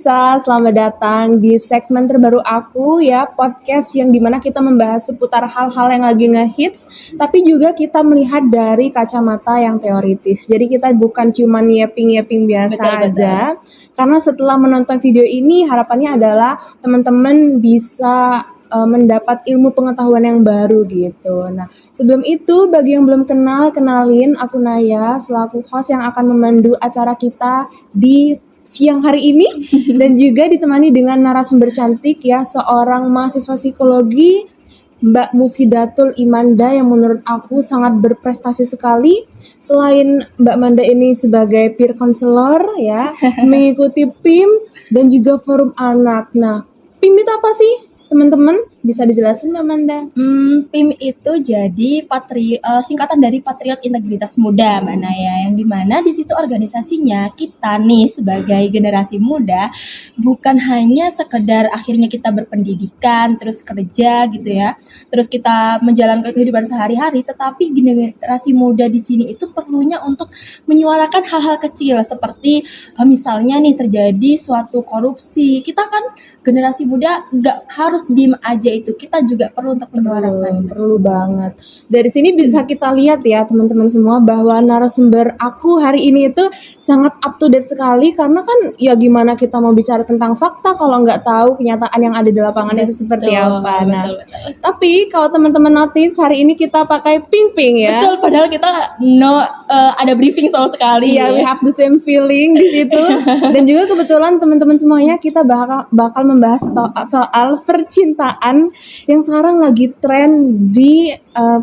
pemirsa, selamat datang di segmen terbaru aku ya, podcast yang dimana kita membahas seputar hal-hal yang lagi ngehits, tapi juga kita melihat dari kacamata yang teoritis. Jadi kita bukan cuma nyiaping-nyiaping biasa Betul. aja, karena setelah menonton video ini harapannya adalah teman-teman bisa mendapat ilmu pengetahuan yang baru gitu. Nah, sebelum itu bagi yang belum kenal, kenalin aku Naya selaku host yang akan memandu acara kita di siang hari ini dan juga ditemani dengan narasumber cantik ya, seorang mahasiswa psikologi Mbak Mufidatul Imanda yang menurut aku sangat berprestasi sekali. Selain Mbak Manda ini sebagai peer counselor ya, mengikuti PIM dan juga forum anak. Nah, PIM itu apa sih? Teman-teman bisa dijelasin Mbak Manda? PIM itu jadi singkatan dari Patriot Integritas Muda, Mbak Naya, yang dimana di situ organisasinya kita nih sebagai generasi muda bukan hanya sekedar akhirnya kita berpendidikan terus kerja gitu ya, terus kita menjalankan kehidupan sehari-hari, tetapi generasi muda di sini itu perlunya untuk menyuarakan hal-hal kecil seperti misalnya nih terjadi suatu korupsi, kita kan generasi muda nggak harus diem aja, itu kita juga perlu untuk menyuarakan. Perlu banget. Dari sini bisa kita lihat ya teman-teman semua bahwa narasumber aku hari ini itu sangat up to date sekali, karena kan ya gimana kita mau bicara tentang fakta kalau nggak tahu kenyataan yang ada di lapangan itu seperti apa. Nah, Betul. tapi kalau teman-teman notice hari ini kita pakai pink-pink ya. Betul, padahal kita ada briefing sama sekali. Iya, we have the same feeling di situ. Dan juga kebetulan teman-teman semuanya kita bakal membahas soal percintaan yang sekarang lagi tren di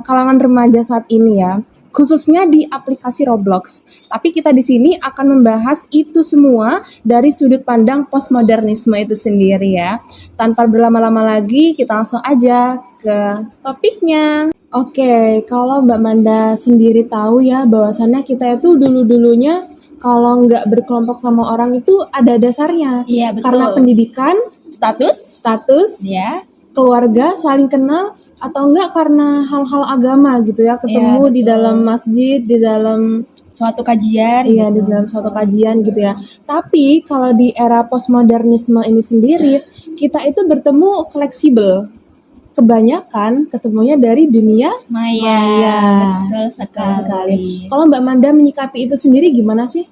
kalangan remaja saat ini ya, khususnya di aplikasi Roblox. Tapi kita di sini akan membahas itu semua dari sudut pandang postmodernisme itu sendiri ya. Tanpa berlama-lama lagi, kita langsung aja ke topiknya. Oke, kalau Mbak Manda sendiri tahu ya bahwasannya kita itu dulu-dulunya kalau nggak berkelompok sama orang itu ada dasarnya. Iya, betul. Karena pendidikan, status, ya. keluarga, saling kenal, atau enggak karena hal-hal agama gitu ya, ketemu Iya, di betul. dalam masjid, di dalam Suatu kajian. iya di dalam suatu kajian gitu ya. Tapi kalau di era postmodernisme ini sendiri, kita itu bertemu fleksibel. Kebanyakan ketemunya dari dunia Maya. Betul sekali. Kalau Mbak Manda menyikapi itu sendiri gimana sih?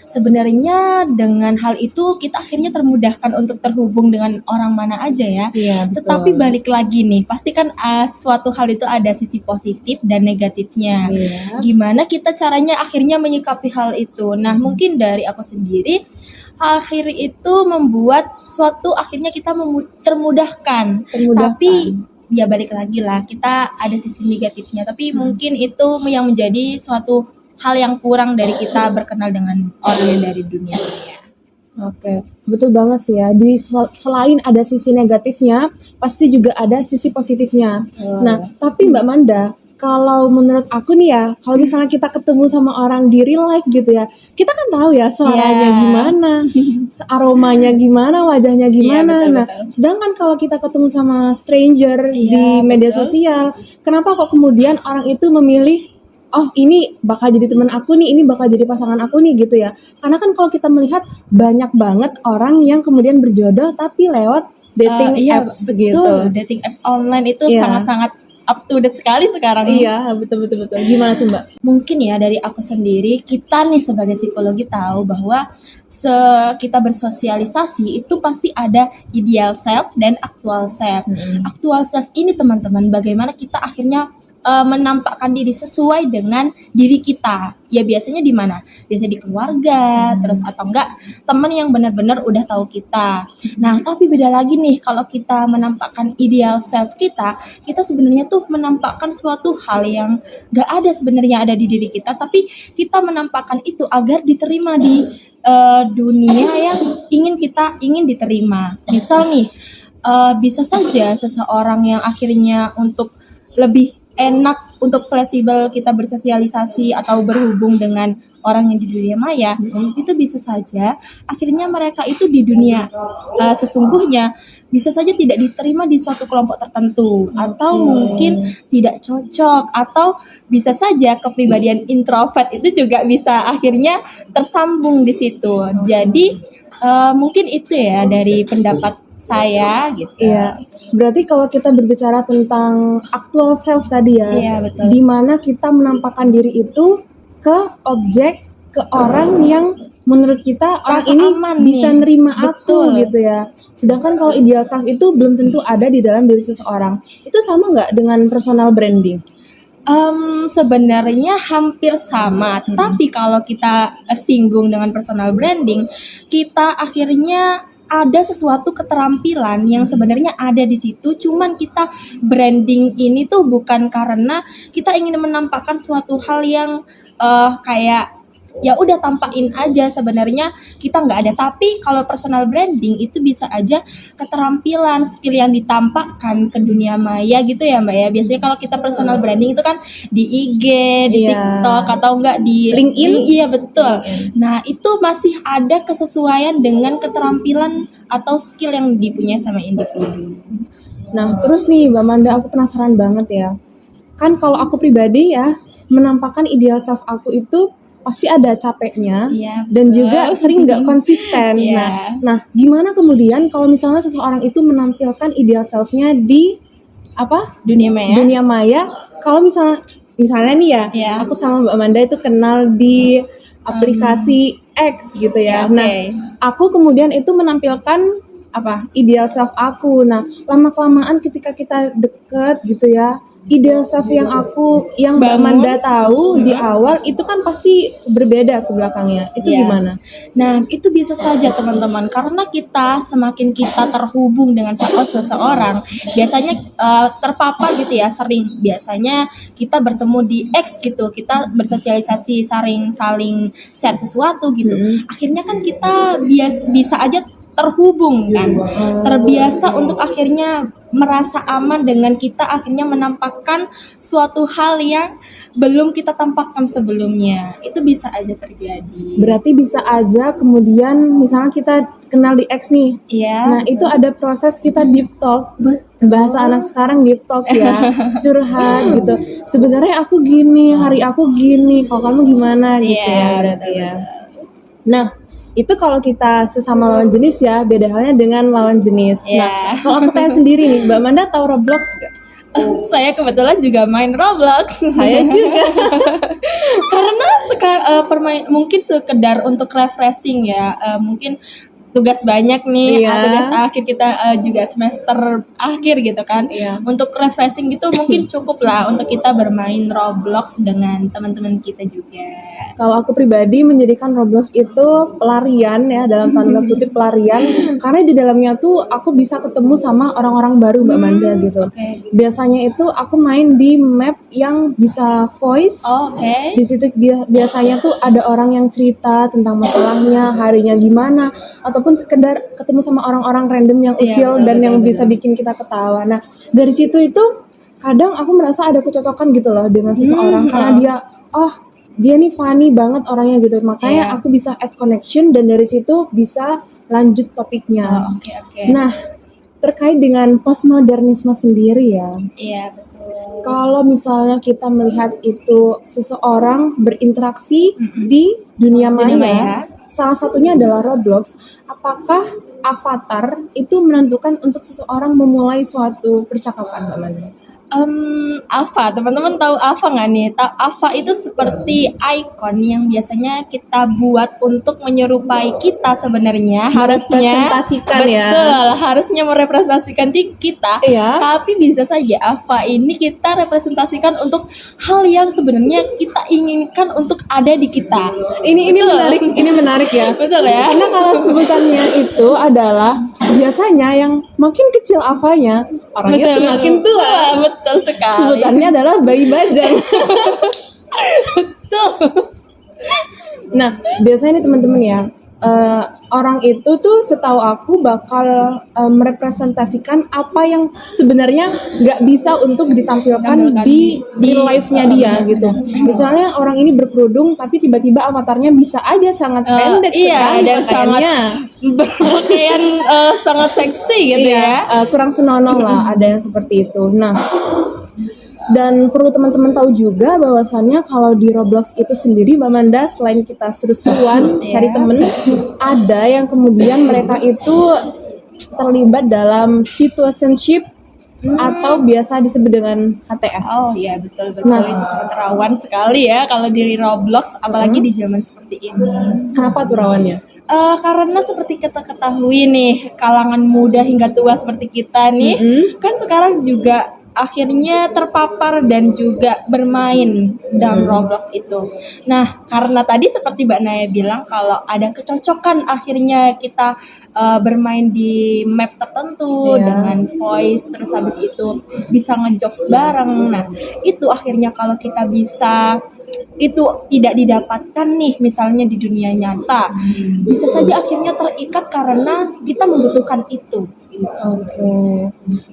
Sebenarnya dengan hal itu kita akhirnya termudahkan untuk terhubung dengan orang mana aja ya. Iya, betul. Tetapi balik lagi nih, pasti kan suatu hal itu ada sisi positif dan negatifnya. Iya. Gimana kita caranya akhirnya menyikapi hal itu? Nah, mungkin dari aku sendiri, akhir itu membuat suatu akhirnya kita termudahkan. Tapi ya balik lagi lah, kita ada sisi negatifnya. Tapi mungkin itu yang menjadi suatu hal yang kurang dari kita berkenal dengan orang yang dari dunia maya. Oke, betul banget sih ya. Selain ada sisi negatifnya, pasti juga ada sisi positifnya. Nah, tapi Mbak Manda, kalau menurut aku nih ya, kalau misalnya kita ketemu sama orang di real life gitu ya, kita kan tahu ya suaranya gimana, aromanya gimana, wajahnya gimana. Betul. Nah, sedangkan kalau kita ketemu sama stranger di media sosial, kenapa kok kemudian orang itu memilih oh ini bakal jadi teman aku nih, ini bakal jadi pasangan aku nih gitu ya. Karena kan kalau kita melihat banyak banget orang yang kemudian berjodoh tapi lewat dating apps gitu. Dating apps online itu sangat-sangat up to date sekali sekarang. Iya, betul. Gimana tuh Mbak? Mungkin ya dari aku sendiri, kita nih sebagai psikologi tahu bahwa kita bersosialisasi itu pasti ada ideal self dan actual self. Actual self ini teman-teman, bagaimana kita akhirnya menampakkan diri sesuai dengan diri kita. Ya biasanya di mana? Biasanya di keluarga, terus atau enggak teman yang benar-benar udah tahu kita. Nah, tapi beda lagi nih kalau kita menampakkan ideal self kita sebenarnya tuh menampakkan suatu hal yang enggak ada sebenarnya ada di diri kita, tapi kita menampakkan itu agar diterima di dunia yang ingin diterima. Misal nih, bisa saja seseorang yang akhirnya untuk lebih enak untuk fleksibel kita bersosialisasi atau berhubung dengan orang yang di dunia maya, itu bisa saja akhirnya mereka itu di dunia sesungguhnya bisa saja tidak diterima di suatu kelompok tertentu, atau mungkin tidak cocok, atau bisa saja kepribadian introvert itu juga bisa akhirnya tersambung di situ. Jadi mungkin itu ya dari pendapat saya gitu. Iya, berarti kalau kita berbicara tentang actual self tadi ya, Iya, betul. di mana kita menampakkan diri itu ke objek, ke orang yang menurut kita orang Rasa ini aman bisa nih. nerima aku Betul. gitu ya. Sedangkan kalau ideal self itu belum tentu ada di dalam diri seseorang. Itu sama nggak dengan personal branding? Sebenarnya hampir sama, tapi kalau kita singgung dengan personal branding, kita akhirnya ada sesuatu keterampilan yang sebenarnya ada di situ, cuman kita branding ini tuh bukan karena kita ingin menampakkan suatu hal yang kayak ya udah tampakin aja, sebenarnya kita nggak ada. Tapi kalau personal branding itu bisa aja keterampilan, skill yang ditampakkan ke dunia maya gitu ya Mbak ya. Biasanya kalau kita personal branding itu kan di IG, di Iya. TikTok, atau enggak di LinkedIn? Iya betul. Nah itu masih ada kesesuaian dengan keterampilan atau skill yang dipunyai sama individu. Nah, terus nih Mbak Manda, aku penasaran banget ya. Kan kalau aku pribadi ya, menampakkan ideal self aku itu pasti ada capeknya, Iya, dan betul. juga sering nggak konsisten. Iya. Nah, gimana kemudian kalau misalnya seseorang itu menampilkan ideal self-nya di Dunia maya. dunia maya? Kalau misalnya nih ya, Iya. aku sama Mbak Manda itu kenal di aplikasi X gitu ya. Ya, oke. Nah, aku kemudian itu menampilkan ideal self aku. Nah, lama-kelamaan ketika kita deket gitu ya, ideal self yang Mbak Bangun. Manda tahu di awal itu kan pasti berbeda ke belakangnya. Itu Iya. gimana? Nah, itu bisa saja teman-teman, karena semakin kita terhubung dengan seseorang, biasanya terpapar gitu ya, biasanya kita bertemu di X gitu, kita bersosialisasi, saling share sesuatu gitu. Akhirnya kan kita bisa aja terhubung kan, terbiasa untuk akhirnya merasa aman dengan kita akhirnya menampakkan suatu hal yang belum kita tampakkan sebelumnya. Itu bisa aja terjadi. Berarti bisa aja kemudian misalnya kita kenal di X nih. Iya. Nah, itu ada proses kita deep talk. Bahasa anak sekarang deep talk ya. Curhat gitu. Sebenarnya aku gini, hari aku gini, kalau kamu gimana gitu Iya, ya berarti betul, ya. Nah, itu kalau kita sesama lawan jenis ya, beda halnya dengan lawan jenis. Iya. Nah, kalau aku tanya sendiri nih, Mbak Manda tahu Roblox gak? Saya kebetulan juga main Roblox. Saya juga. Karena sekarang mungkin sekedar untuk refreshing ya. Mungkin tugas banyak nih, Iya. tugas akhir kita juga semester akhir gitu kan. Iya. Untuk refreshing gitu mungkin cukup lah untuk kita bermain Roblox dengan teman-teman kita juga. Kalau aku pribadi menjadikan Roblox itu pelarian ya, dalam tanda kutip pelarian, karena di dalamnya tuh aku bisa ketemu sama orang-orang baru Mbak Manda gitu. Oke. Biasanya itu aku main di map yang bisa voice. Oke. Di situ biasanya tuh ada orang yang cerita tentang masalahnya, harinya gimana, ataupun sekedar ketemu sama orang-orang random yang Iya, usil betul, dan betul, yang betul. bisa bikin kita ketawa. Nah, dari situ itu kadang aku merasa ada kecocokan gitu loh dengan seseorang karena dia nih funny banget orangnya gitu. Makanya Iya. aku bisa add connection dan dari situ bisa lanjut topiknya. Oke. Nah, terkait dengan postmodernisme sendiri ya. Iya, betul. Kalau misalnya kita melihat itu seseorang berinteraksi di dunia Dunia maya, maya. salah satunya adalah Roblox. Apakah avatar itu menentukan untuk seseorang memulai suatu percakapan, Mbak Manda? Ava, teman-teman tahu Ava nggak nih? Ava itu seperti ikon yang biasanya kita buat untuk menyerupai kita sebenarnya, harusnya Merepresentasikan ya. betul, harusnya merepresentasikan kita. Iya. Tapi bisa saja Ava ini kita representasikan untuk hal yang sebenarnya kita inginkan untuk ada di kita. Ini menarik ya. Betul ya? Karena kalau sebutannya itu adalah biasanya yang makin kecil avanya, orangnya semakin tua. Betul sekali. Sebutannya adalah bayi bajang. Betul. Nah, biasanya nih teman-teman ya, orang itu tuh setahu aku bakal merepresentasikan apa yang sebenarnya nggak bisa untuk ditampilkan di real life-nya dia gitu. Misalnya orang ini berkerudung tapi tiba-tiba avatarnya bisa aja sangat pendek iya, sekali dan pakaiannya. berpakaian sangat seksi gitu ya. Kurang senonoh lah, ada yang seperti itu. Nah, dan perlu teman-teman tahu juga bahwasannya kalau di Roblox itu sendiri, Mbak Manda, selain kita seru-seruan cari temen, ada yang kemudian mereka itu terlibat dalam situationship atau biasa disebut dengan HTS. Oh iya, betul Nah. itu sangat rawan sekali ya kalau di Roblox, apalagi di zaman seperti ini. Kenapa tuh rawannya? Karena seperti kita ketahui nih, kalangan muda hingga tua seperti kita nih, kan sekarang juga akhirnya terpapar dan juga bermain dalam Roblox itu. Nah, karena tadi seperti Mbak Naya bilang kalau ada kecocokan akhirnya kita bermain di map tertentu dengan voice, terus habis itu bisa ngejokes bareng. Nah, itu akhirnya kalau kita bisa itu tidak didapatkan nih misalnya di dunia nyata, bisa saja akhirnya terikat karena kita membutuhkan itu. Oke.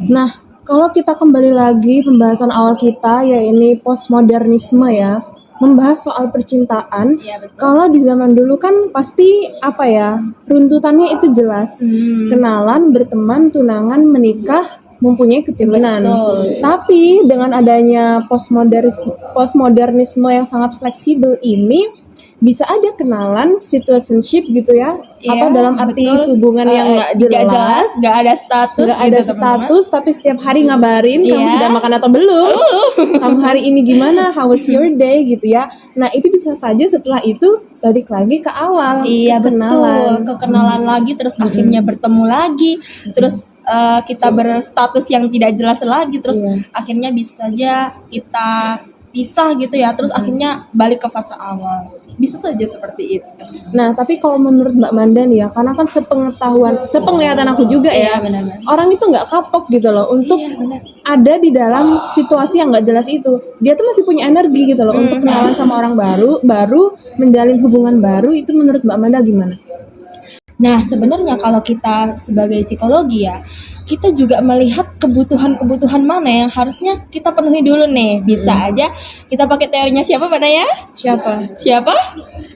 Nah, kalau kita kembali lagi pembahasan awal kita, ya ini postmodernisme ya, membahas soal percintaan. Iya, betul. Kalau di zaman dulu kan pasti apa ya, runtutannya itu jelas. Kenalan, berteman, tunangan, menikah, mempunyai keturunan. Betul. Tapi dengan adanya postmodernisme yang sangat fleksibel ini, bisa aja kenalan, situationship gitu ya, Iya, atau dalam arti betul. hubungan yang nggak jelas, nggak ada status, nggak ada gitu, teman-teman. status, tapi setiap hari ngabarin kamu Iya. sudah makan atau belum, kamu hari ini gimana, how was your day gitu ya. Nah itu bisa saja setelah itu balik lagi ke awal, Iya, ke kenalan. betul, kekenalan lagi, terus akhirnya bertemu lagi, terus kita berstatus yang tidak jelas lagi, terus Iya. akhirnya bisa saja kita pisah gitu ya, terus akhirnya balik ke fase awal, bisa saja seperti itu. Nah tapi kalau menurut Mbak Manda nih ya, karena kan sepenglihatan aku juga ya, Iya, benar-benar. orang itu nggak kapok gitu loh untuk Iya, benar. ada di dalam situasi yang nggak jelas itu. Dia tuh masih punya energi gitu loh untuk kenalan sama orang baru menjalin hubungan baru. Itu menurut Mbak Manda gimana? Nah, sebenarnya kalau kita sebagai psikologi ya, kita juga melihat kebutuhan-kebutuhan mana yang harusnya kita penuhi dulu nih. Bisa aja kita pakai teorinya siapa, Mbak Naya? Siapa? Siapa?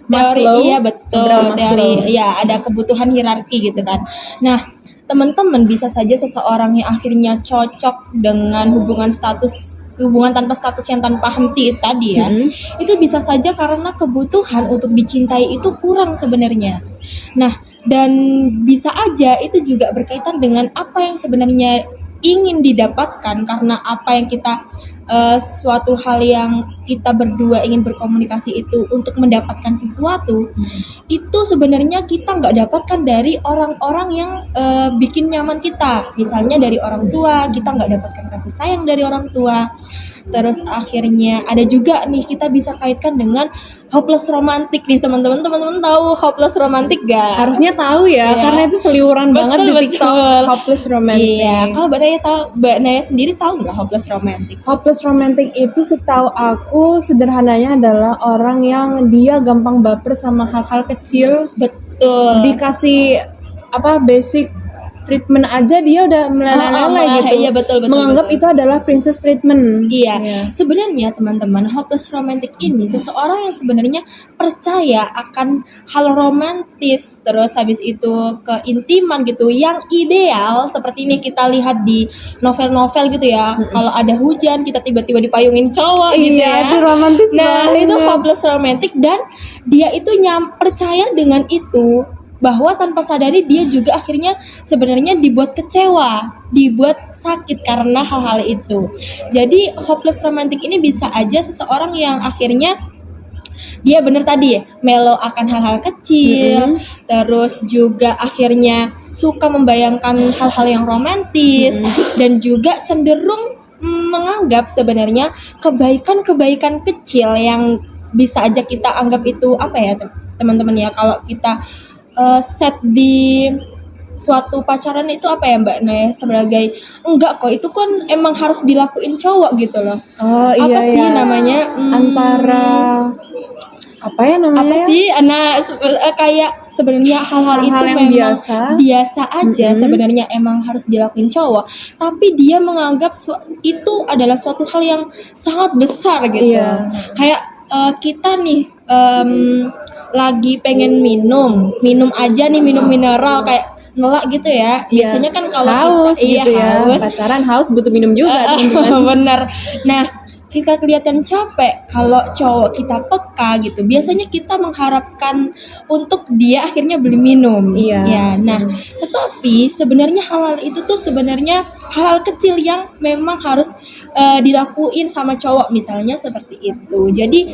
Teori, Maslow. iya betul. Abraham Teori, Maslow. ya ada kebutuhan hierarki gitu kan. Nah, teman-teman bisa saja seseorang yang akhirnya cocok dengan hubungan tanpa status yang tanpa henti tadi ya, itu bisa saja karena kebutuhan untuk dicintai itu kurang sebenarnya. Nah, dan bisa aja itu juga berkaitan dengan apa yang sebenarnya ingin didapatkan, karena apa yang kita suatu hal yang kita berdua ingin berkomunikasi itu untuk mendapatkan sesuatu, itu sebenarnya kita nggak dapatkan dari orang-orang yang bikin nyaman kita. Misalnya dari orang tua, kita nggak dapatkan kasih sayang dari orang tua. Terus akhirnya ada juga nih, kita bisa kaitkan dengan hopeless romantic nih, teman-teman. Teman-teman tahu hopeless romantic gak? Harusnya tahu ya, Iya. karena itu seliuran banget di Betul, TikTok. betul. Hopeless romantic. Iya, kalau Mbak Naya sendiri tahu nggak hopeless romantic? Hopeless romantic itu setahu aku sederhananya adalah orang yang dia gampang baper sama hal-hal kecil, Betul. dikasih basic treatment aja dia udah meleleh gitu. Iya, betul, Menganggap betul. itu adalah princess treatment. Iya, sebenarnya teman-teman, hopeless romantic ini seseorang yang sebenarnya percaya akan hal romantis, terus habis itu keintiman gitu, yang ideal seperti ini kita lihat di novel-novel gitu ya. Kalau ada hujan, kita tiba-tiba dipayungin cowok gitu Iya, ya. itu romantis Nah, banget. itu hopeless romantic, dan dia itu percaya dengan itu, bahwa tanpa sadari dia juga akhirnya sebenarnya dibuat kecewa, dibuat sakit karena hal-hal itu. Jadi hopeless romantic ini bisa aja seseorang yang akhirnya dia bener tadi ya, mellow akan hal-hal kecil, terus juga akhirnya suka membayangkan hal-hal yang romantis, dan juga cenderung menganggap sebenarnya kebaikan-kebaikan kecil yang bisa aja kita anggap itu apa ya teman-teman ya, kalau kita set di suatu pacaran itu apa ya Mbak Naya, sebagai enggak kok itu kan emang harus dilakuin cowok gitu loh. Oh Apa iya sih ya. namanya? Antara apa ya namanya? Apa sih kayak sebenarnya hal-hal itu Hal-hal yang memang biasa. aja sebenarnya emang harus dilakuin cowok, tapi dia menganggap itu adalah suatu hal yang sangat besar gitu. Iya. Kayak kita nih lagi pengen minum aja nih, minum mineral kayak ngelak gitu ya. Biasanya kan kalau haus kita gitu ya, haus, pacaran haus butuh minum juga teman-teman. bener. Nah, kita kelihatan capek kalau cowok kita peka gitu. Biasanya kita mengharapkan untuk dia akhirnya beli minum. Iya. Ya, nah, tetapi sebenarnya hal-hal itu tuh sebenarnya hal-hal kecil yang memang harus dilakuin sama cowok, misalnya seperti itu. Jadi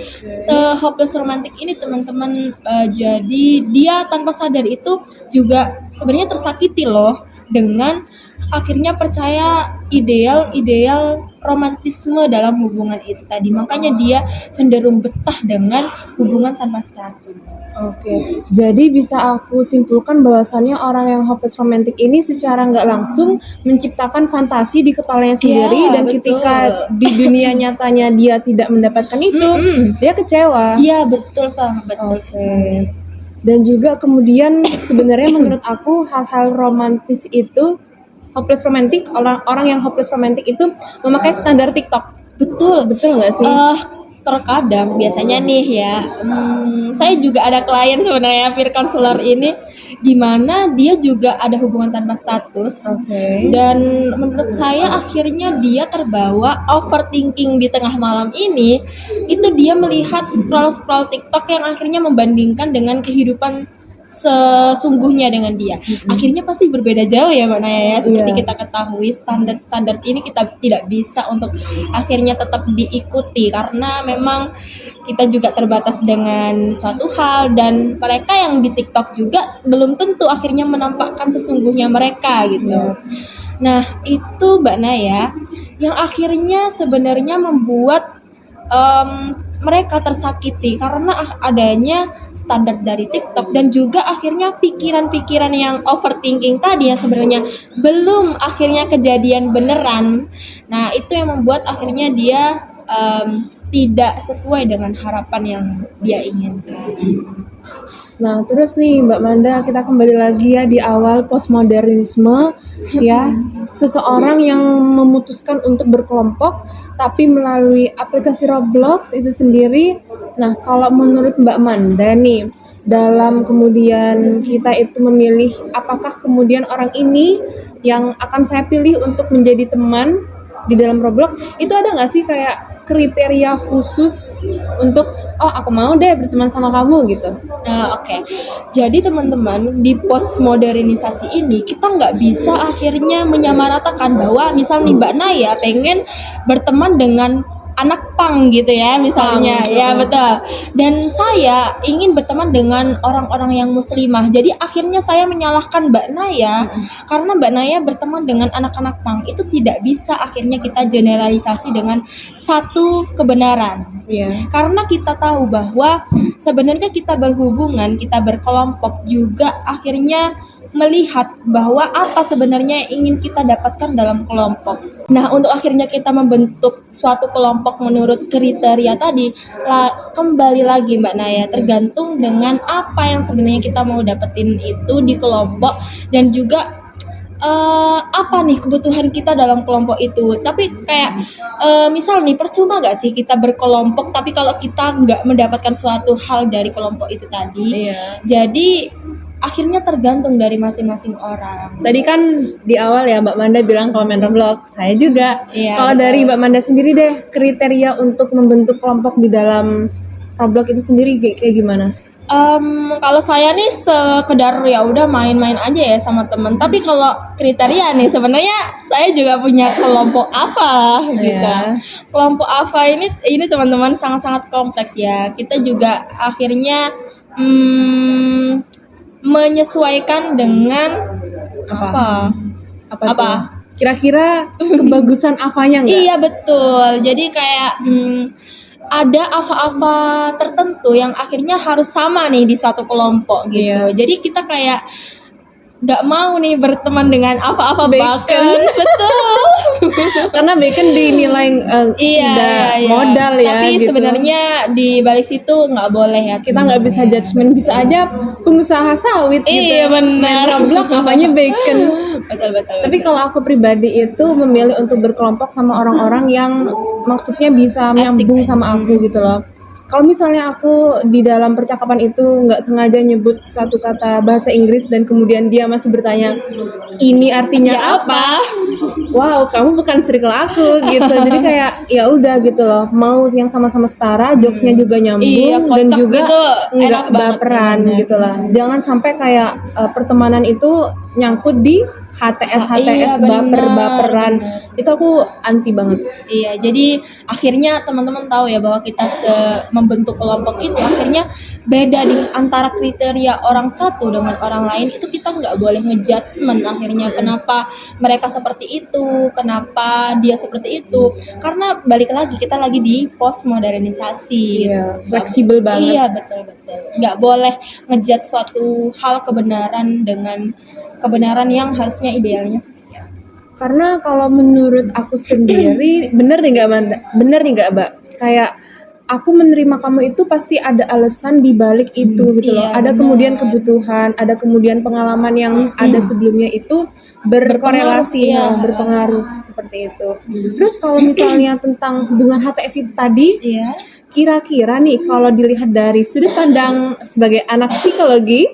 hopeless romantic ini teman-teman, jadi dia tanpa sadar itu juga sebenarnya tersakiti loh dengan akhirnya percaya ideal romantisme dalam hubungan itu tadi. Makanya dia cenderung betah dengan hubungan tanpa status. Oke, jadi bisa aku simpulkan bahwasannya orang yang hopeless romantic ini secara nggak langsung menciptakan fantasi di kepalanya sendiri, Iya, dan betul. ketika di dunia nyatanya dia tidak mendapatkan itu, dia kecewa. Iya, betul, sangat betul. Oke. Dan juga kemudian sebenarnya menurut aku hal-hal romantis itu hopeless romantic, orang yang hopeless romantic itu memakai standar TikTok. Betul nggak sih? Terkadang biasanya nih ya, saya juga ada klien sebenarnya peer counselor ini, dimana dia juga ada hubungan tanpa status. Oke. Dan menurut saya akhirnya dia terbawa overthinking di tengah malam ini. Itu dia melihat scroll TikTok yang akhirnya membandingkan dengan kehidupan sesungguhnya dengan dia. Akhirnya pasti berbeda jauh ya Mbak Naya ya. Seperti Iya. kita ketahui standar ini kita tidak bisa untuk akhirnya tetap diikuti, karena memang kita juga terbatas dengan suatu hal, dan mereka yang di TikTok juga belum tentu akhirnya menampakkan sesungguhnya mereka gitu. Nah, itu Mbak Naya yang akhirnya sebenarnya membuat mereka tersakiti karena adanya standar dari TikTok, dan juga akhirnya pikiran-pikiran yang overthinking tadi yang sebenarnya belum akhirnya kejadian beneran. Nah, itu yang membuat akhirnya dia tidak sesuai dengan harapan yang dia inginkan. Nah, terus nih Mbak Manda, kita kembali lagi ya di awal postmodernisme ya. Seseorang yang memutuskan untuk berkelompok tapi melalui aplikasi Roblox itu sendiri. Nah, kalau menurut Mbak Manda nih, dalam kemudian kita itu memilih apakah kemudian orang ini yang akan saya pilih untuk menjadi teman di dalam Roblox, itu ada nggak sih kayak kriteria khusus untuk aku mau deh berteman sama kamu gitu? Oke. Jadi teman-teman, di postmodernisasi ini kita nggak bisa akhirnya menyamaratakan bahwa misal nih Mbak Naya pengen berteman dengan anak pang gitu ya misalnya. Ya betul. Dan saya ingin berteman dengan orang-orang yang muslimah. Jadi akhirnya saya menyalahkan Mbak Naya karena Mbak Naya berteman dengan anak-anak pang. Itu tidak bisa akhirnya kita generalisasi dengan satu kebenaran. Iya. Karena kita tahu bahwa sebenarnya kita berhubungan, kita berkelompok juga akhirnya melihat bahwa apa sebenarnya yang ingin kita dapatkan dalam kelompok. Nah, untuk akhirnya kita membentuk suatu kelompok menurut kriteria tadi, kembali lagi Mbak Naya, tergantung dengan apa yang sebenarnya kita mau dapetin itu di kelompok, dan juga apa nih kebutuhan kita dalam kelompok itu. Tapi kayak misal nih, percuma gak sih kita berkelompok tapi kalau kita nggak mendapatkan suatu hal dari kelompok itu tadi. Iya. Jadi akhirnya tergantung dari masing-masing orang. Tadi kan di awal ya Mbak Manda bilang kalau main Roblox, saya juga. Iya, Kalau betul. dari Mbak Manda sendiri deh, kriteria untuk membentuk kelompok di dalam Roblox itu sendiri kayak gimana? Kalau saya nih sekedar ya udah main-main aja ya sama temen. Tapi kalau kriteria nih sebenarnya saya juga punya kelompok apa gitu. Iya. Kelompok apa ini teman-teman sangat-sangat kompleks ya. Kita juga akhirnya menyesuaikan dengan apa? Apa? Kira-kira kebagusan apanya enggak? Iya betul. Jadi kayak ada apa-apa tertentu yang akhirnya harus sama nih di suatu kelompok gitu. Iya. Jadi kita kayak gak mau nih berteman dengan apa-apa Bacon. bahkan betul. karena bacon dinilai tidak modal ya. Tapi gitu. sebenarnya di balik situ nggak boleh ya. Kita nggak bisa judgement, bisa aja pengusaha sawit gitu. Iya, benar. Main Roblox apanya bacon. Betul. Tapi kalau aku pribadi itu memilih untuk berkelompok sama orang-orang yang maksudnya bisa nyambung sama aku gitu loh. Kalau misalnya aku di dalam percakapan itu nggak sengaja nyebut satu kata bahasa Inggris dan kemudian dia masih bertanya ini artinya apa? Wow, kamu bukan circle aku gitu. Jadi kayak ya udah gitu loh. Mau yang sama-sama setara, jokesnya juga nyambung Iya, dan kocak juga gitu, nggak enak banget, baperan bener. gitu lah. Jangan sampai kayak pertemanan itu nyangkut di HTS Iya, bener, baper-baperan. Itu aku anti banget. Iya, jadi akhirnya teman-teman tahu ya bahwa kita membentuk kelompok itu akhirnya beda di antara kriteria orang satu dengan orang lain, itu kita nggak boleh ngejudgement akhirnya kenapa mereka seperti itu, kenapa dia seperti itu, karena balik lagi kita lagi di postmodernisasi. Iya, fleksibel banget. Iya, betul. Nggak boleh ngejudge suatu hal kebenaran dengan kebenaran yang harusnya idealnya seperti apa. Karena kalau menurut aku sendiri, bener nih nggak Mbak? Kayak aku menerima kamu itu pasti ada alasan di balik itu gitu loh. Iya, Ada benar. kemudian kebutuhan, ada kemudian pengalaman yang ada sebelumnya itu berkorelasi, Berpengaruh, iya. berpengaruh seperti itu. Terus kalau misalnya tentang hubungan HTS itu tadi, Iya. kira-kira nih kalau dilihat dari sudut pandang sebagai anak psikologi,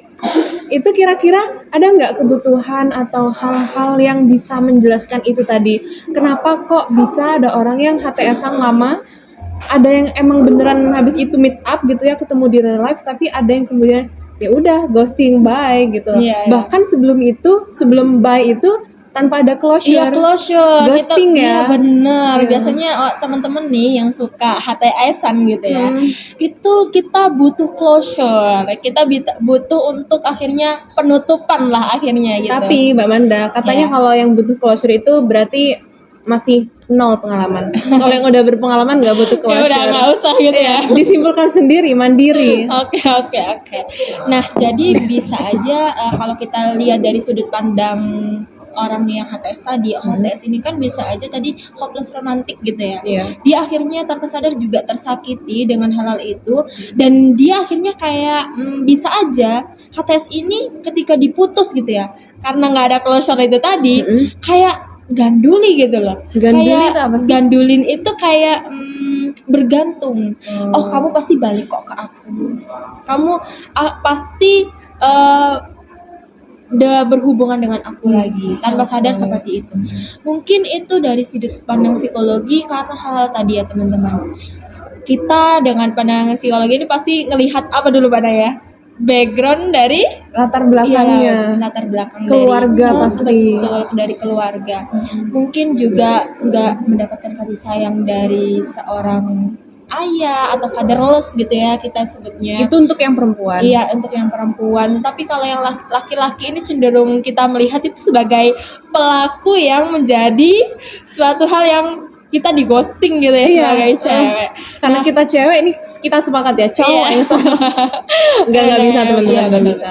itu kira-kira ada nggak kebutuhan atau hal-hal yang bisa menjelaskan itu tadi? Kenapa kok bisa ada orang yang HTS-an lama, ada yang emang beneran habis itu meet up gitu ya, ketemu di real life, tapi ada yang kemudian ya udah ghosting, bye gitu. Iya. Bahkan sebelum bye itu tanpa ada closure. Iya, closure. Ghosting ya. Iya, bener. Iya. Biasanya teman-teman nih yang suka HTS-an gitu ya, itu kita butuh closure. Kita butuh untuk akhirnya penutupan lah akhirnya gitu. Tapi Mbak Manda, katanya Iya. kalau yang butuh closure itu berarti masih 0 pengalaman. Kalau yang udah berpengalaman nggak butuh ya closure. udah nggak usah gitu ya. Iya, disimpulkan sendiri, mandiri. Oke. Nah, jadi bisa aja kalau kita lihat dari sudut pandang orang yang HTS tadi, HTS ini kan bisa aja tadi hopeless romantic gitu ya. Iya. Dia akhirnya tanpa sadar juga tersakiti dengan hal-hal itu, dan dia akhirnya kayak bisa aja HTS ini ketika diputus gitu ya, karena nggak ada closure itu tadi, kayak ganduli gitu loh. Ganduli Kayak itu apa sih? Gandulin itu kayak bergantung. Oh, kamu pasti balik kok ke aku. Kamu pasti udah berhubungan dengan aku lagi tanpa sadar seperti itu. Mungkin itu dari sudut pandang psikologi karena hal tadi ya teman-teman. Kita dengan pandangan psikologi ini pasti ngelihat apa dulu pada ya? Background dari Latar belakangnya. latar belakang Keluarga dari, pasti. betul, dari keluarga. Mungkin juga nggak mendapatkan kasih sayang dari seorang ayah atau fatherless gitu ya kita sebutnya. Itu untuk yang perempuan. Iya, untuk yang perempuan. Tapi kalau yang laki-laki ini cenderung kita melihat itu sebagai pelaku yang menjadi suatu hal yang kita di ghosting gitu ya sebagai cewek. Karena kita cewek ini kita sepakat ya, cowok yang salah. Nggak bisa teman-teman, Iya, nggak betul. bisa.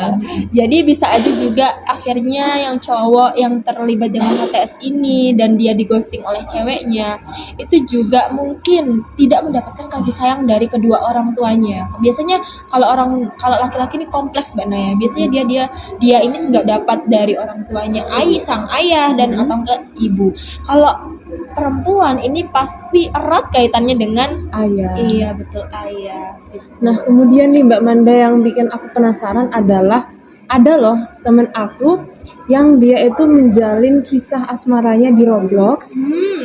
Jadi bisa aja juga akhirnya yang cowok yang terlibat dengan HTS ini dan dia di ghosting oleh ceweknya itu juga mungkin tidak mendapatkan kasih sayang dari kedua orang tuanya. Biasanya kalau laki-laki ini kompleks Mbak Naya. Biasanya dia ini nggak dapat dari orang tuanya, sang ayah dan atau enggak ibu. Kalau perempuan ini pasti erat kaitannya dengan Ayah. iya, betul, ayah. Nah, kemudian nih Mbak Manda yang bikin aku penasaran adalah ada loh temen aku yang dia itu menjalin kisah asmaranya di Roblox,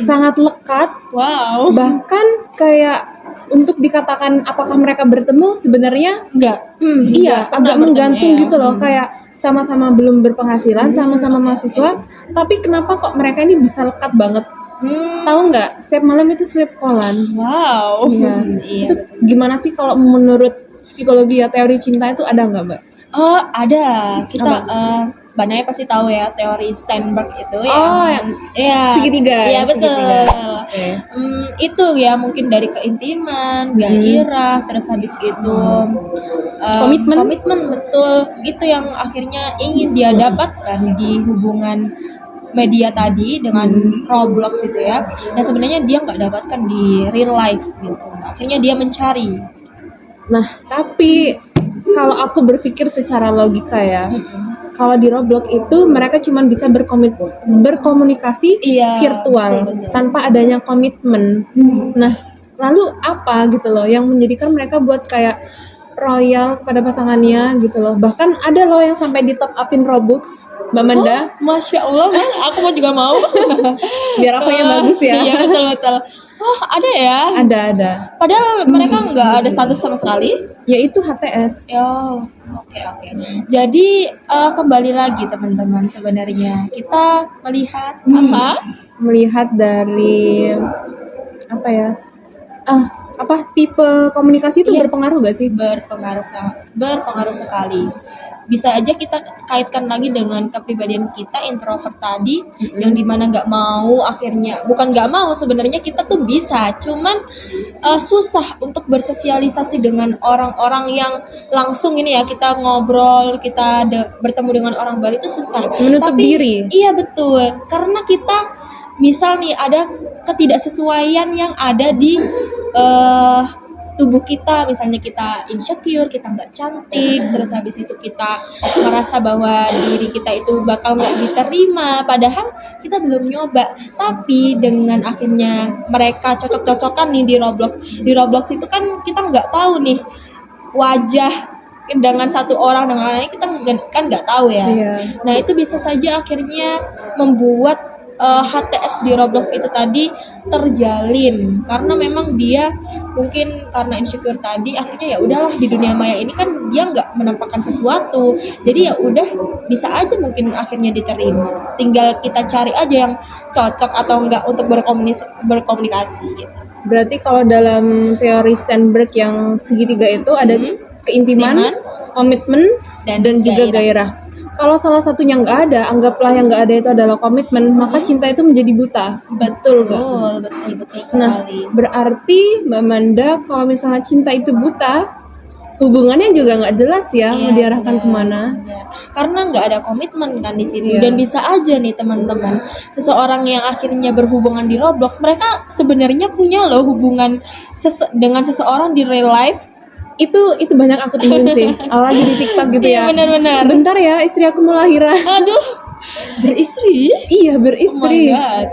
sangat lekat, Wow. bahkan kayak untuk dikatakan apakah mereka bertemu sebenarnya Enggak. iya, pernah agak bertemu menggantung ya. gitu loh, kayak sama-sama belum berpenghasilan, sama-sama mahasiswa, tapi kenapa kok mereka ini bisa lekat banget? Tahu nggak? Setiap malam itu sleep callan. Wow. Iya. Iya. Itu gimana sih kalau menurut psikologi ya, teori cinta itu ada nggak Mbak? Oh, ada. Kita Apa? Mbak Naya pasti tahu ya teori Steinberg itu yang ya segitiga, Iya, yang betul. segitiga. Oke. Itu ya mungkin dari keintiman, gairah, terus habis itu Komitmen. betul. Itu yang akhirnya ingin dia dapatkan di hubungan media tadi dengan Roblox itu ya, dan sebenarnya dia nggak dapatkan di real life gitu. Akhirnya dia mencari. Nah, tapi kalau aku berpikir secara logika ya, kalau di Roblox itu mereka cuma bisa berkomunikasi Iya, virtual betul-betul. tanpa adanya komitmen. Nah, lalu apa gitu loh yang menjadikan mereka buat kayak royal kepada pasangannya gitu loh. Bahkan ada loh yang sampai di top upin Robux, Mbak Manda. Masya Allah, Mas, aku mau juga mau. Biar aku yang bagus ya. Iya, betul-betul. Oh, ada ya. Ada. Padahal mereka nggak ada status sama sekali. Yaitu HTS. Oh, oke. Jadi kembali lagi teman-teman, sebenarnya kita melihat apa? Melihat dari apa ya? Tipe komunikasi itu Yes. berpengaruh gak sih? Berpengaruh sekali. Bisa aja kita kaitkan lagi dengan kepribadian kita introvert tadi, yang dimana bukan nggak mau sebenarnya kita tuh bisa, cuman susah untuk bersosialisasi dengan orang-orang yang langsung ini ya, kita ngobrol, kita bertemu dengan orang baru itu susah. Menutup diri. Iya betul, karena kita misal nih ada ketidaksesuaian yang ada di tubuh kita, misalnya kita insecure, kita nggak cantik, terus habis itu kita merasa bahwa diri kita itu bakal nggak diterima, padahal kita belum nyoba. Tapi dengan akhirnya mereka cocok-cocokan nih di Roblox itu kan kita nggak tahu nih wajah dengan satu orang dengan lain, kita kan nggak tahu ya. Iya. Nah itu bisa saja akhirnya membuat HTS di Roblox itu tadi terjalin, karena memang dia mungkin karena insecure tadi, akhirnya ya udahlah di dunia maya ini kan dia nggak menampakkan sesuatu, jadi ya udah bisa aja mungkin akhirnya diterima, tinggal kita cari aja yang cocok atau enggak untuk berkomunikasi gitu. Berarti kalau dalam teori Sternberg yang segitiga itu ada keintiman, Intiman, komitmen, dan juga gairah. Kalau salah satunya nggak ada, anggaplah yang nggak ada itu adalah komitmen, maka cinta itu menjadi buta. Betul nggak? Betul Nah, sekali. berarti Mbak Manda kalau misalnya cinta itu buta, hubungannya juga nggak jelas ya mau Iya, diarahkan benar, kemana. benar. Karena nggak ada komitmen kan di situ. Iya. Dan bisa aja nih teman-teman, seseorang yang akhirnya berhubungan di Roblox, mereka sebenarnya punya loh hubungan dengan seseorang di real life. Itu banyak aku temuin sih. Apalagi di TikTok gitu Iya, ya. benar-benar. Sebentar ya, istri aku mau lahiran. Aduh, beristri. Iya, Oh my beristri. God.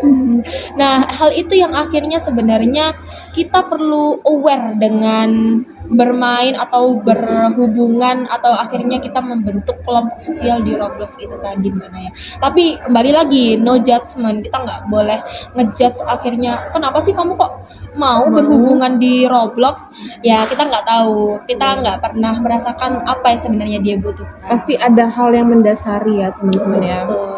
Nah, hal itu yang akhirnya sebenarnya kita perlu aware dengan bermain atau berhubungan, atau akhirnya kita membentuk kelompok sosial di Roblox itu tadi Mbak Naya. Tapi kembali lagi, no judgment, kita nggak boleh ngejudge akhirnya kenapa sih kamu kok mau berhubungan di Roblox. Ya kita nggak tahu, kita nggak pernah merasakan apa yang sebenarnya dia butuhkan. Pasti ada hal yang mendasari ya teman-teman ya. Betul.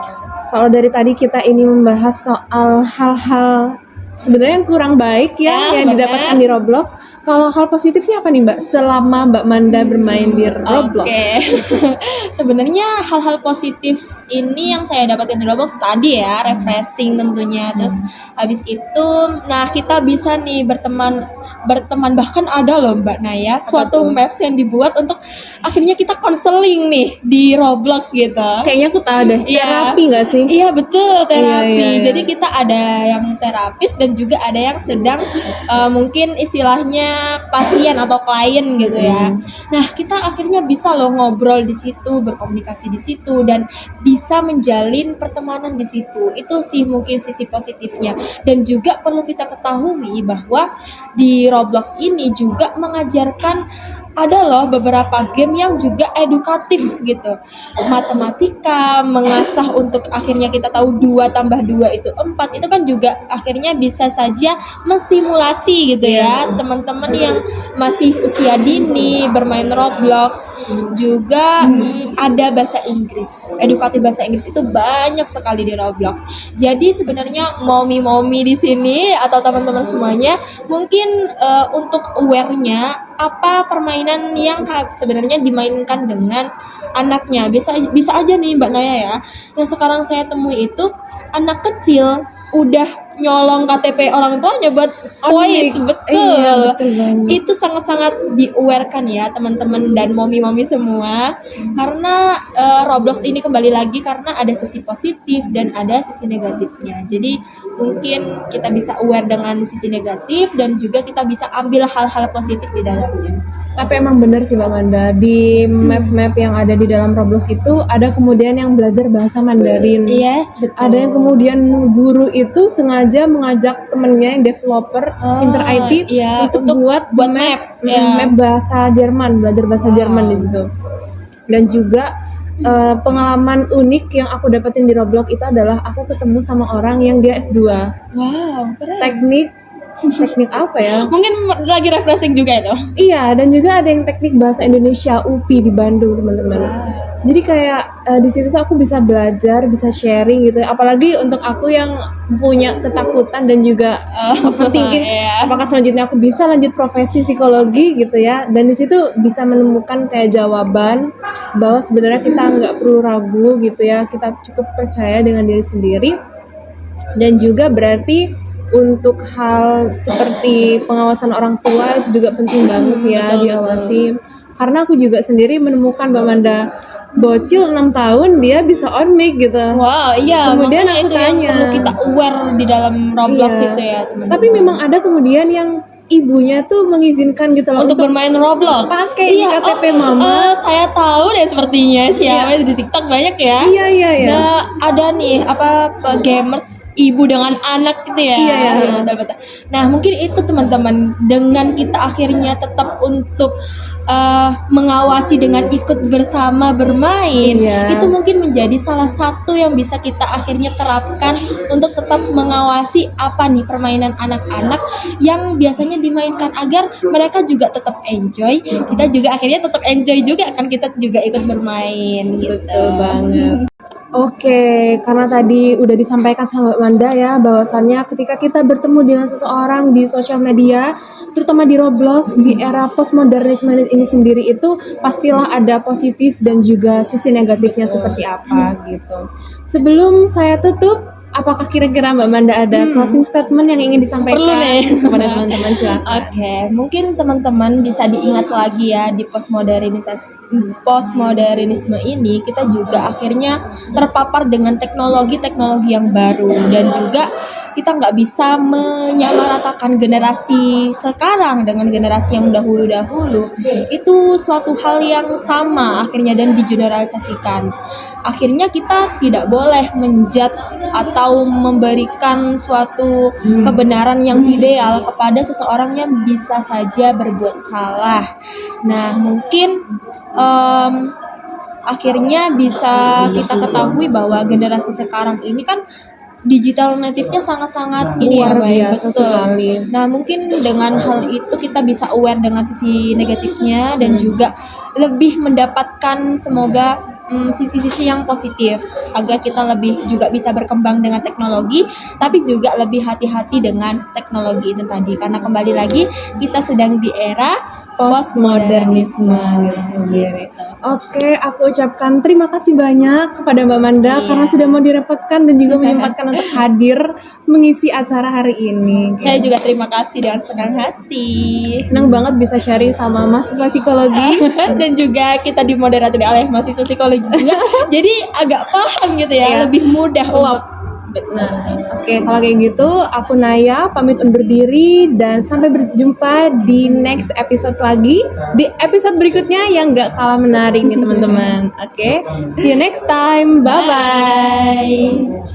Kalau dari tadi kita ini membahas soal hal-hal sebenarnya yang kurang baik Ya, yang benar. didapatkan di Roblox. Kalau hal positifnya apa nih Mbak? Selama Mbak Manda bermain di Roblox. Oke. Sebenarnya hal-hal positif ini yang saya dapatin di Roblox tadi ya, refreshing tentunya. Terus habis itu, nah kita bisa nih berteman, bahkan ada loh Mbak Naya, suatu tuh? maps yang dibuat untuk akhirnya kita konseling nih di Roblox gitu. Kayaknya aku tahu deh, Iya. terapi nggak sih? Iya betul, terapi. Iya. Jadi kita ada yang terapis dan juga ada yang sedang mungkin istilahnya pasien atau klien gitu ya. Nah kita akhirnya bisa loh ngobrol di situ, berkomunikasi di situ, dan bisa menjalin pertemanan di situ. Itu sih mungkin sisi positifnya. Dan juga perlu kita ketahui bahwa di Roblox ini juga mengajarkan, ada loh beberapa game yang juga edukatif gitu. Matematika, mengasah untuk akhirnya kita tahu 2 tambah 2 itu 4. Itu kan juga akhirnya bisa saja menstimulasi gitu ya teman-teman yang masih usia dini bermain Roblox. Juga ada bahasa Inggris. Edukatif bahasa Inggris itu banyak sekali di Roblox. Jadi sebenarnya momi-momi di sini atau teman-teman semuanya mungkin untuk aware-nya apa permainan yang sebenarnya dimainkan dengan anaknya. Bisa aja nih Mbak Naya ya, yang sekarang saya temui itu anak kecil udah nyolong KTP orang tuanya buat voice, betul. Iya, betul banget. Itu sangat-sangat di-aware-kan ya teman-teman dan momi-momi semua. Karena Roblox ini kembali lagi karena ada sisi positif dan ada sisi negatifnya. Jadi mungkin kita bisa aware dengan sisi negatif dan juga kita bisa ambil hal-hal positif di dalamnya. Tapi emang bener sih Mbak Manda, di map-map yang ada di dalam Roblox itu ada kemudian yang belajar bahasa Mandarin. Yes, betul. Ada yang kemudian guru itu sengaja mengajak temennya yang developer Inter IT iya, untuk untuk buat buat map, map, ya. map bahasa Jerman, belajar bahasa Jerman di situ. Dan juga pengalaman unik yang aku dapetin di Roblox itu adalah aku ketemu sama orang yang dia S2 Wow, keren. teknik apa ya? Mungkin lagi refreshing juga itu. Iya, dan juga ada yang teknik bahasa Indonesia UPI di Bandung, teman-teman. Jadi kayak di situ tuh aku bisa belajar, bisa sharing gitu. Apalagi untuk aku yang punya ketakutan dan juga overthinking, Iya. apakah selanjutnya aku bisa lanjut profesi psikologi gitu ya. Dan di situ bisa menemukan kayak jawaban bahwa sebenarnya kita nggak perlu ragu gitu ya. Kita cukup percaya dengan diri sendiri. Dan juga berarti untuk hal seperti pengawasan orang tua itu juga penting banget ya betul, diawasi. Karena aku juga sendiri menemukan Mbak Manda bocil 6 tahun dia bisa on mic gitu. Wow, iya. Kemudian makanya aku itu yang tanya. perlu kita aware di dalam Roblox Iya. itu ya, teman-teman. Tapi memang ada kemudian yang ibunya tuh mengizinkan gitu loh untuk bermain Roblox. pakai KTP mama. Saya tahu deh sepertinya siapa di TikTok banyak ya. Iya. Nah, ada nih gamers ibu dengan anak gitu ya. Iya. Betul. Nah, mungkin itu teman-teman dengan kita akhirnya tetap untuk mengawasi dengan ikut bersama bermain. Iya. Itu mungkin menjadi salah satu yang bisa kita akhirnya terapkan untuk tetap mengawasi apa nih permainan anak-anak yang biasanya dimainkan agar mereka juga tetap enjoy. Kita juga akhirnya tetap enjoy juga kan, kita juga ikut bermain gitu. Betul banget. Oke, karena tadi udah disampaikan sama Mbak Manda ya, bahwasannya ketika kita bertemu dengan seseorang di sosial media, terutama di Roblox, di era postmodernisme ini sendiri itu pastilah ada positif dan juga sisi negatifnya seperti apa gitu. Sebelum saya tutup, apakah kira-kira Mbak Manda ada closing statement yang ingin disampaikan Perlu nih. kepada teman-teman? Silakan. Oke, mungkin teman-teman bisa diingat lagi ya di postmodernisme ini kita juga akhirnya terpapar dengan teknologi-teknologi yang baru dan juga kita nggak bisa menyamaratakan generasi sekarang dengan generasi yang dahulu-dahulu. Itu suatu hal yang sama akhirnya dan digeneralisasikan. Akhirnya kita tidak boleh menjudge atau memberikan suatu kebenaran yang ideal kepada seseorang yang bisa saja berbuat salah. Nah, mungkin akhirnya bisa kita ketahui bahwa generasi sekarang ini kan digital native-nya sangat-sangat ini ya, Luar Mbak, biasa betul. sekali. Nah, mungkin dengan hal itu kita bisa aware dengan sisi negatifnya dan juga lebih mendapatkan semoga sisi-sisi yang positif agar kita lebih juga bisa berkembang dengan teknologi, tapi juga lebih hati-hati dengan teknologi itu tadi karena kembali lagi kita sedang di era postmodernisme gitu sendiri. Oke, aku ucapkan terima kasih banyak kepada Mbak Manda Iya. karena sudah mau direpotkan dan juga menyempatkan untuk hadir mengisi acara hari ini. Saya juga terima kasih dengan senang hati. Senang banget bisa sharing sama mahasiswa psikologi. Dan juga kita dimoderatori oleh mahasiswa psikologi juga. Jadi agak paham gitu ya, Iya. lebih mudah Klop. Betul. Nah, oke, kalau kayak gitu aku Naya pamit undur diri dan sampai berjumpa di next episode lagi, di episode berikutnya yang gak kalah menarik nih teman-teman. Oke, see you next time. Bye bye.